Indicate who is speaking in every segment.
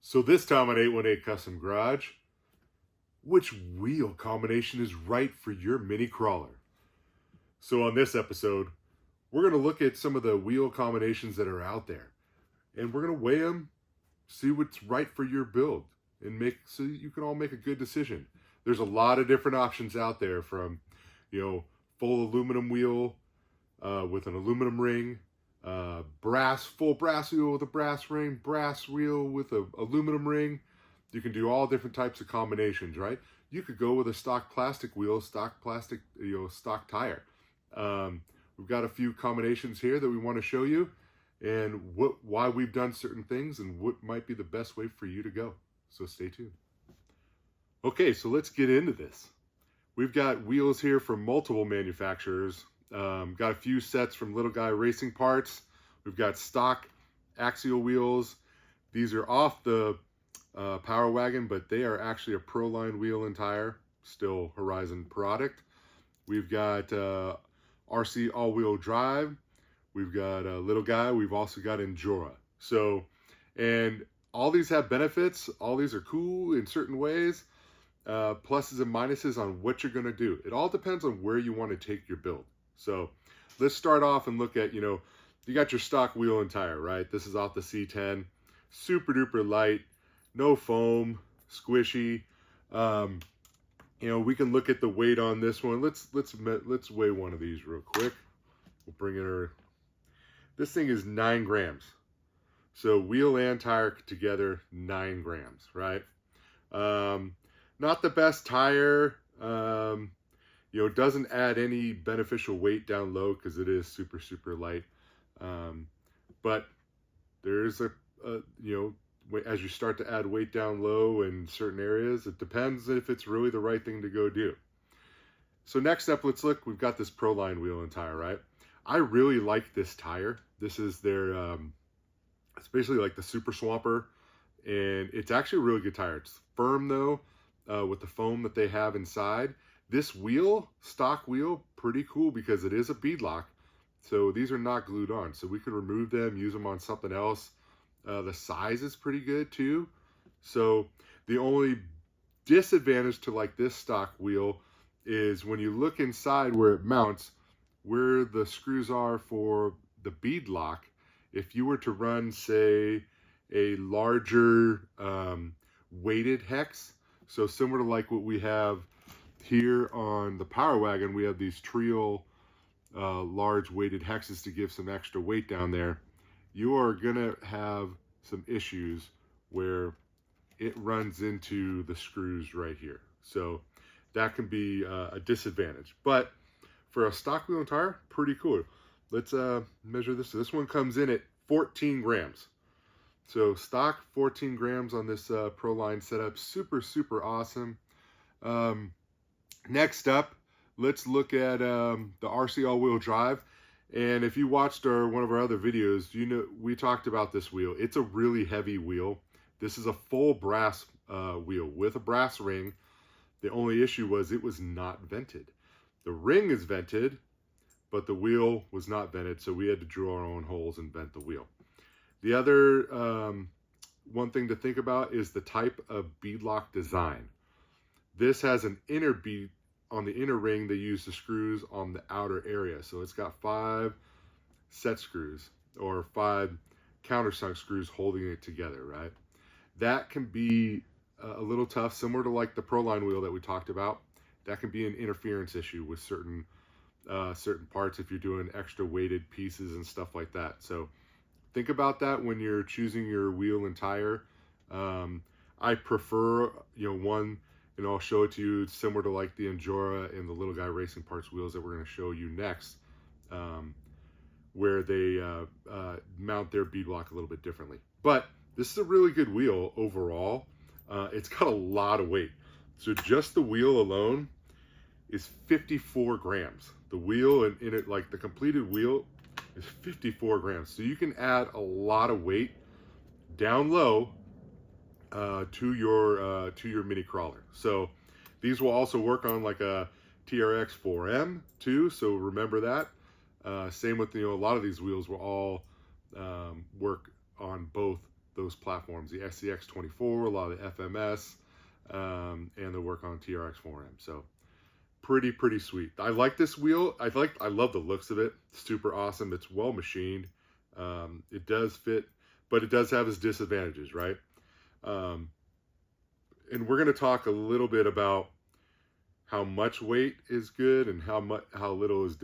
Speaker 1: So this time on 818 Custom Garage, which wheel combination is right for your mini crawler? So on this episode, we're going to look at some of the wheel combinations that are out there, and we're going to weigh them, see what's right for your build, and make so you can all make a good decision. There's a lot of different options out there, from full aluminum wheel with an aluminum ring, full brass wheel with a brass ring, brass wheel with a aluminum ring. You can do all different types of combinations, right? You could go with a stock plastic wheel, stock plastic, stock tire. We've got a few combinations here that we want to show you, and why we've done certain things, and what might be the best way for you to go. So stay tuned. Okay, so let's get into this. We've got wheels here from multiple manufacturers. Got a few sets from Little Guy Racing Parts. We've got stock axial wheels. These are off the Power Wagon, but they are actually a Proline wheel and tire, still Horizon product. We've got RC all-wheel drive. We've got Little Guy. We've also got Endura. So, and all these have benefits. All these are cool in certain ways. Pluses and minuses on what you're going to do. It all depends on where you want to take your build. So let's start off and look at, you got your stock wheel and tire, right? This is off the C10, super duper light, no foam, squishy. We can look at the weight on this one. Let's weigh one of these real quick. We'll bring in our, this thing is 9 grams. So wheel and tire together, 9 grams, right? Not the best tire. It doesn't add any beneficial weight down low because it is super, super light. But there's as you start to add weight down low in certain areas, it depends if it's really the right thing to go do. So next up, let's look. We've got this Proline wheel and tire, right? I really like this tire. This is their, it's basically like the Super Swamper, and it's actually a really good tire. It's firm though, with the foam that they have inside. This wheel, stock wheel, pretty cool because it is a beadlock. So these are not glued on. So we can remove them, use them on something else. The size is pretty good too. So the only disadvantage to like this stock wheel is when you look inside where it mounts, where the screws are for the beadlock. If you were to run, say, a larger weighted hex, so similar to like what we have here on the Power Wagon, we have these Trio large weighted hexes to give some extra weight down there. You are gonna have some issues where it runs into the screws right here. So that can be a disadvantage. But for a stock wheel and tire, pretty cool. Let's measure this. So this one comes in at 14 grams. So stock 14 grams on this Proline setup. Super, super awesome. Next up, let's look at the RC all-wheel drive. And if you watched one of our other videos, we talked about this wheel. It's a really heavy wheel. This is a full brass wheel with a brass ring. The only issue was it was not vented. The ring is vented, but the wheel was not vented, so we had to drill our own holes and vent the wheel. The other one thing to think about is the type of beadlock design. This has an inner bead. On the inner ring, they use the screws on the outer area. So it's got 5 set screws or 5 countersunk screws holding it together, right? That can be a little tough, similar to like the Proline wheel that we talked about. That can be an interference issue with certain parts if you're doing extra weighted pieces and stuff like that. So think about that when you're choosing your wheel and tire. I prefer, one, and I'll show it to you, similar to like the Endura and the Little Guy Racing Parts wheels that we're going to show you next, where they mount their beadlock a little bit differently. But this is a really good wheel overall. It's got a lot of weight. So just the wheel alone is 54 grams. The wheel and in it, like the completed wheel, is 54 grams. So you can add a lot of weight down low to your mini crawler. So these will also work on like a TRX 4M too. So remember that. Same with a lot of these wheels will all work on both those platforms, the SCX24, a lot of the FMS, and the work on TRX4M. So pretty sweet. I like this wheel. I love the looks of it. Super awesome. It's well machined. It does fit, but it does have its disadvantages, right? And we're going to talk a little bit about how much weight is good and how little is,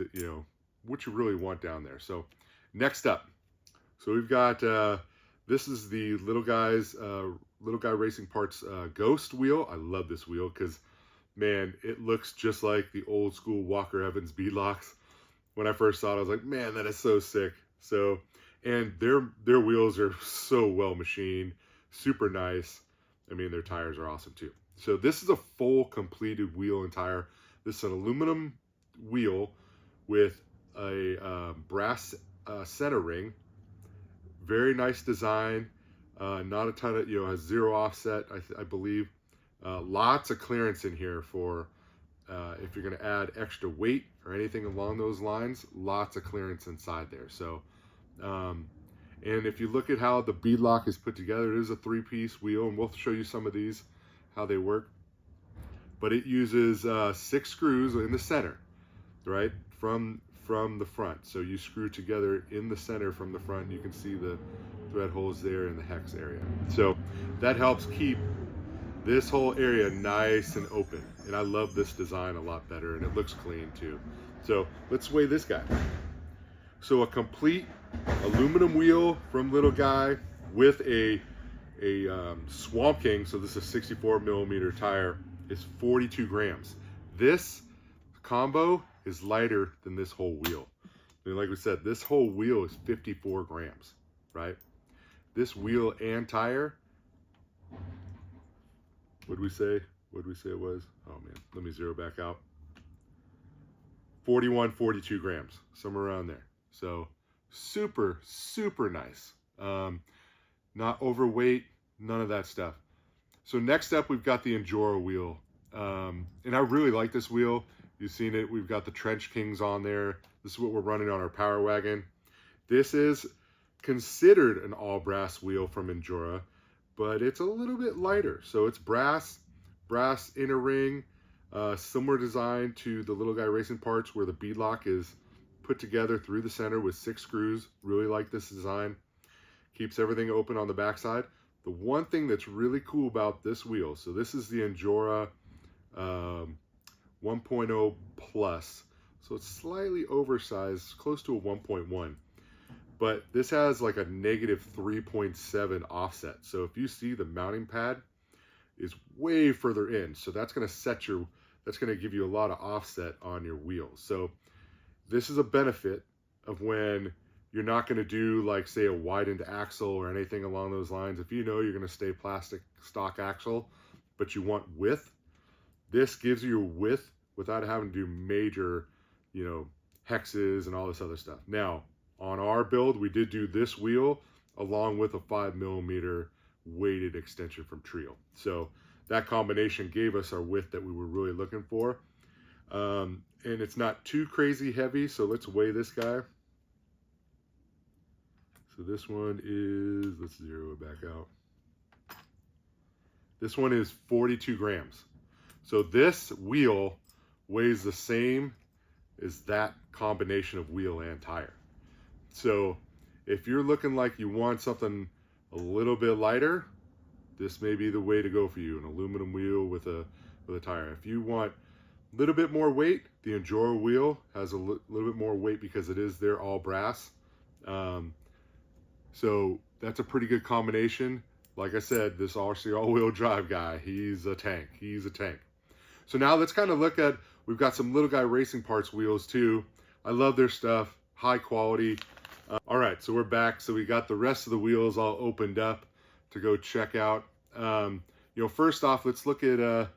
Speaker 1: what you really want down there. So next up, so we've got, this is the Little Guy Racing Parts Ghost wheel. I love this wheel because, man, it looks just like the old school Walker Evans beadlocks. When I first saw it, I was like, man, that is so sick. So, and their wheels are so well machined, super nice. I mean, their tires are awesome too. So this is a full completed wheel and tire. This is an aluminum wheel with a brass center ring. Very nice design. Not a ton of, has zero offset, I believe. Lots of clearance in here for if you're going to add extra weight or anything along those lines. Lots of clearance inside there. So, and if you look at how the beadlock is put together, it is a 3-piece wheel, and we'll show you some of these, how they work. But it uses 6 screws in the center, right, from the front. So you screw together in the center from the front. You can see the thread holes there in the hex area. So that helps keep this whole area nice and open. And I love this design a lot better, and it looks clean too. So let's weigh this guy. So a complete aluminum wheel from Little Guy with a Swamp King, so this is a 64 millimeter tire, is 42 grams. This combo is lighter than this whole wheel. And like we said, this whole wheel is 54 grams, right? This wheel and tire, what did we say it was? Oh man, let me zero back out. 42 grams, somewhere around there. So super nice. Not overweight, none of that stuff. So next up, we've got the Endura wheel. And I really like this wheel. You've seen it. We've got the Trench Kings on there. This is what we're running on our Power Wagon. This is considered an all brass wheel from Endura, but it's a little bit lighter. So it's brass inner ring, similar design to the Little Guy Racing Parts, where the beadlock is put together through the center with 6 screws. Really like this design. Keeps everything open on the backside. The one thing that's really cool about this wheel, so this is the Endura 1.0 Plus. So it's slightly oversized, close to a 1.1. But this has like a negative 3.7 offset. So if you see, the mounting pad is way further in. So that's going to give you a lot of offset on your wheels. So this is a benefit of when you're not going to do, like, say, a widened axle or anything along those lines. If you know you're going to stay plastic stock axle, but you want width, this gives you width without having to do major, hexes and all this other stuff. Now, on our build, we did do this wheel along with a 5 millimeter weighted extension from Trio. So that combination gave us our width that we were really looking for. And it's not too crazy heavy, so let's weigh this guy. So this one is, let's zero it back out. This one is 42 grams. So this wheel weighs the same as that combination of wheel and tire. So if you're looking like you want something a little bit lighter, this may be the way to go for you, an aluminum wheel with a tire. If you want a little bit more weight, the Endura wheel has a little bit more weight because they're all brass. So that's a pretty good combination. Like I said, this RC all-wheel drive guy, he's a tank. So now let's kind of look at, we've got some Little Guy Racing Parts wheels too. I love their stuff, high quality. All right, so we're back. So we got the rest of the wheels all opened up to go check out. First off, let's look at,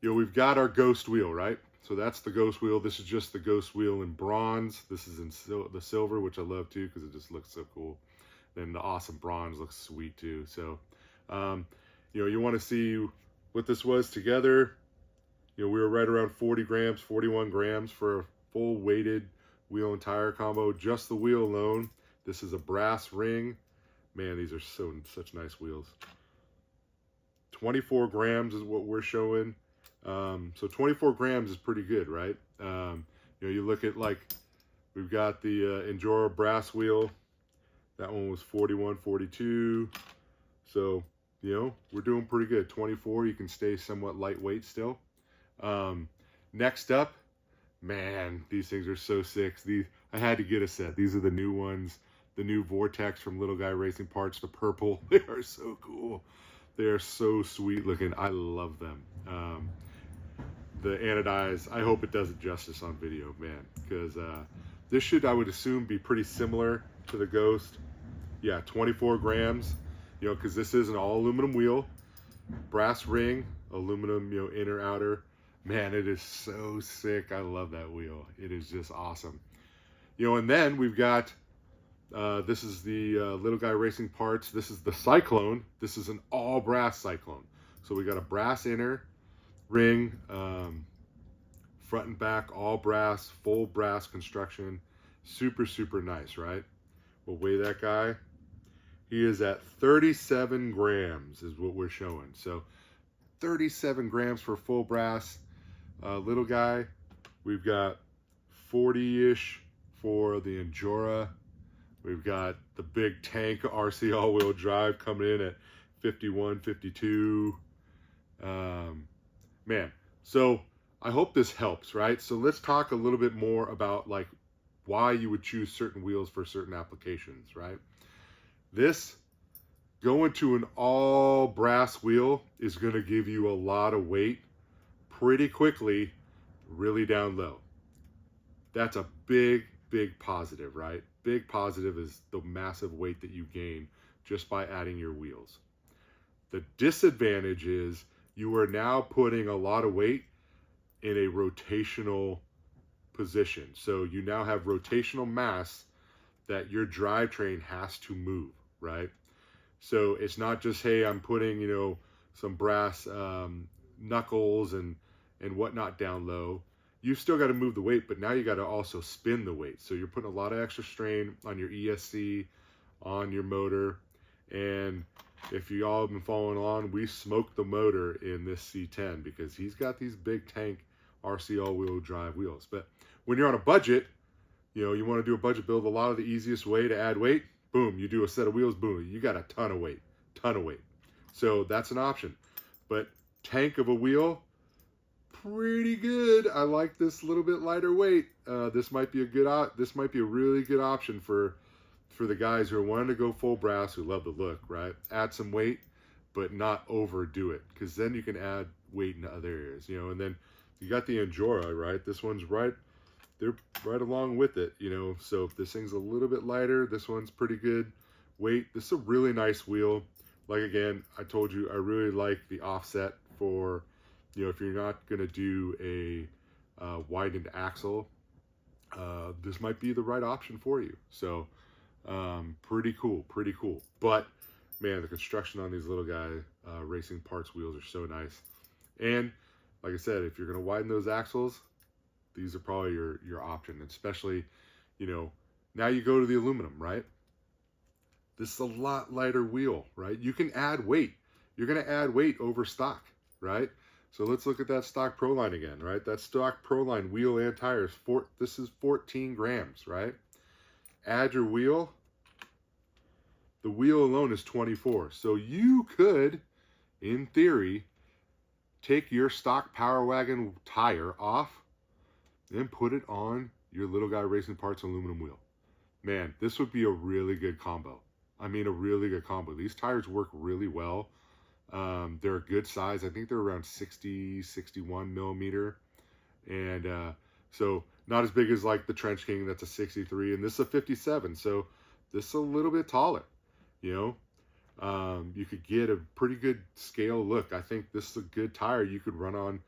Speaker 1: we've got our Ghost wheel, right? So that's the Ghost wheel. This is just the Ghost wheel in bronze. This is in the silver, which I love too because it just looks so cool. Then the awesome bronze looks sweet too. So, you want to see what this was together. We were right around 40 grams, 41 grams for a full weighted wheel and tire combo. Just the wheel alone. This is a brass ring, Man, these are such nice wheels. 24 grams is what we're showing. So 24 grams is pretty good, right? You look at, like, we've got the Endura brass wheel. That one was 41, 42. So, we're doing pretty good. 24, you can stay somewhat lightweight still. Next up, man, these things are so sick. I had to get a set. These are the new ones. The new Vortex from Little Guy Racing Parts, the purple. They are so cool. They are so sweet looking. I love them. The anodized, I hope it does it justice on video, man, because this should, I would assume, be pretty similar to the Ghost. Yeah, 24 grams, because this is an all aluminum wheel, brass ring, aluminum, inner, outer. Man, it is so sick. I love that wheel. It is just awesome. And then we've got, this is the Little Guy Racing Parts. This is the Cyclone. This is an all brass Cyclone. So we got a brass inner ring, front and back, all brass, full brass construction. Super, super nice, right? We'll weigh that guy. He is at 37 grams is what we're showing. So 37 grams for full brass. Little guy, we've got 40-ish for the Endura. We've got the big tank RC all-wheel drive coming in at 51, 52. Man, so I hope this helps, right? So let's talk a little bit more about, like, why you would choose certain wheels for certain applications, right? This going to an all brass wheel is going to give you a lot of weight pretty quickly, really down low. That's a big, big positive, right? Big positive is the massive weight that you gain just by adding your wheels. The disadvantage is you are now putting a lot of weight in a rotational position. So you now have rotational mass that your drivetrain has to move, right? So it's not just, hey, I'm putting, some brass knuckles and whatnot down low. You've still got to move the weight, but now you got to also spin the weight. So you're putting a lot of extra strain on your ESC, on your motor. And if you all have been following along, we smoked the motor in this C10 because he's got these big tank RC all-wheel drive wheels. But when you're on a budget, you want to do a budget build, a lot of the easiest way to add weight, boom, you do a set of wheels, boom, you got a ton of weight. So that's an option. But tank of a wheel, pretty good. I like this little bit lighter weight. This might be a really good option for the guys who are wanting to go full brass, who love the look, right? Add some weight, but not overdo it, because then you can add weight in other areas, and then you got the Endura, right? This one's they're right along with it, so if this thing's a little bit lighter, this one's pretty good weight. This is a really nice wheel. Like, again, I told you, I really like the offset for, if you're not going to do a widened axle, this might be the right option for you. So pretty cool. But man, the construction on these Little Guy Racing Parts wheels are so nice. And like I said, if you're going to widen those axles, these are probably your option, especially, now you go to the aluminum, right? This is a lot lighter wheel, right? You can add weight. You're going to add weight over stock, right? So let's look at that stock Proline again, right? That stock Proline wheel and tires, this is 14 grams, right? Add your wheel. The wheel alone is 24. So you could, in theory, take your stock Power Wagon tire off and put it on your Little Guy Racing Parts aluminum wheel. Man, this would be a really good combo. I mean, a really good combo. These tires work really well. They're a good size. I think they're around 60, 61 millimeter. And so not as big as like the Trench King, that's a 63. And this is a 57. So this is a little bit taller, you could get a pretty good scale look. I think this is a good tire you could run on,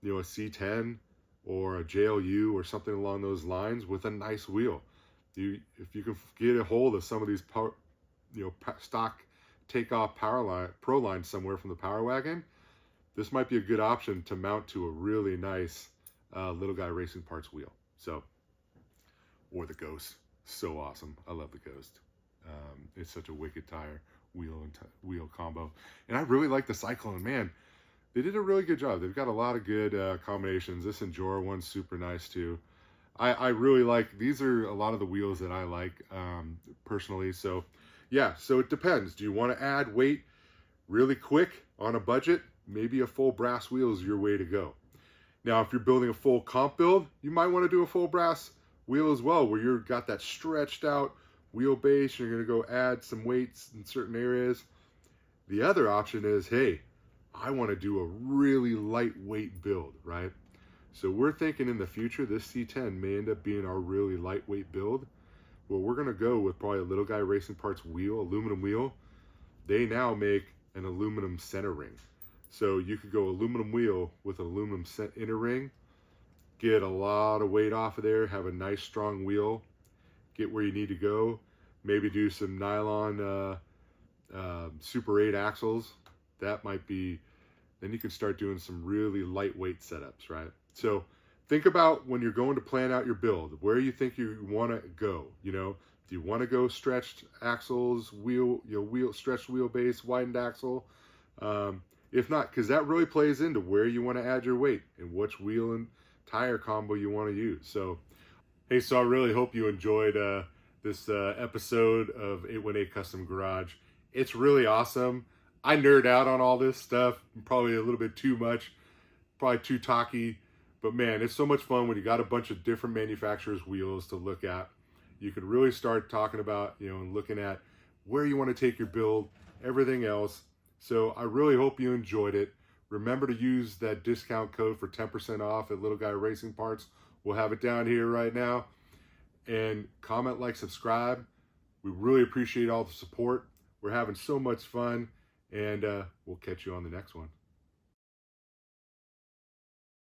Speaker 1: a C10 or a JLU or something along those lines with a nice wheel. If you can get a hold of some of these stock takeoff Proline somewhere from the Power Wagon, this might be a good option to mount to a really nice Little Guy Racing Parts wheel. So, or the Ghost, so awesome. I love the Ghost. It's such a wicked tire, wheel and wheel combo. And I really like the Cyclone, man. They did a really good job. They've got a lot of good combinations. This Endura one's super nice too. I really like, these are a lot of the wheels that I like personally. So yeah, so it depends. Do you want to add weight really quick on a budget? Maybe a full brass wheel is your way to go. Now, if you're building a full comp build, you might want to do a full brass wheel as well, where you've got that stretched out wheelbase. You're going to go add some weights in certain areas. The other option is, hey, I want to do a really lightweight build, right? So we're thinking in the future, this C10 may end up being our really lightweight build. Well, we're going to go with probably a Little Guy Racing Parts wheel, aluminum wheel. They now make an aluminum center ring. So you could go aluminum wheel with an aluminum inner ring, get a lot of weight off of there, have a nice strong wheel, get where you need to go, maybe do some nylon Super 8 axles. That might be, then you can start doing some really lightweight setups, right? So think about when you're going to plan out your build, where you think you want to go. You know, do you want to go stretched axles, stretched wheelbase, widened axle? If not, because that really plays into where you want to add your weight and which wheel and tire combo you want to use. So, hey, so I really hope you enjoyed this episode of 818 Custom Garage. It's really awesome. I nerd out on all this stuff, probably a little bit too much, probably too talky, but man, it's so much fun when you got a bunch of different manufacturers' wheels to look at. You can really start talking about, and looking at where you want to take your build, everything else. So I really hope you enjoyed it. Remember to use that discount code for 10% off at Little Guy Racing Parts. We'll have it down here right now. And comment, like, subscribe. We really appreciate all the support. We're having so much fun. And we'll catch you on the next one.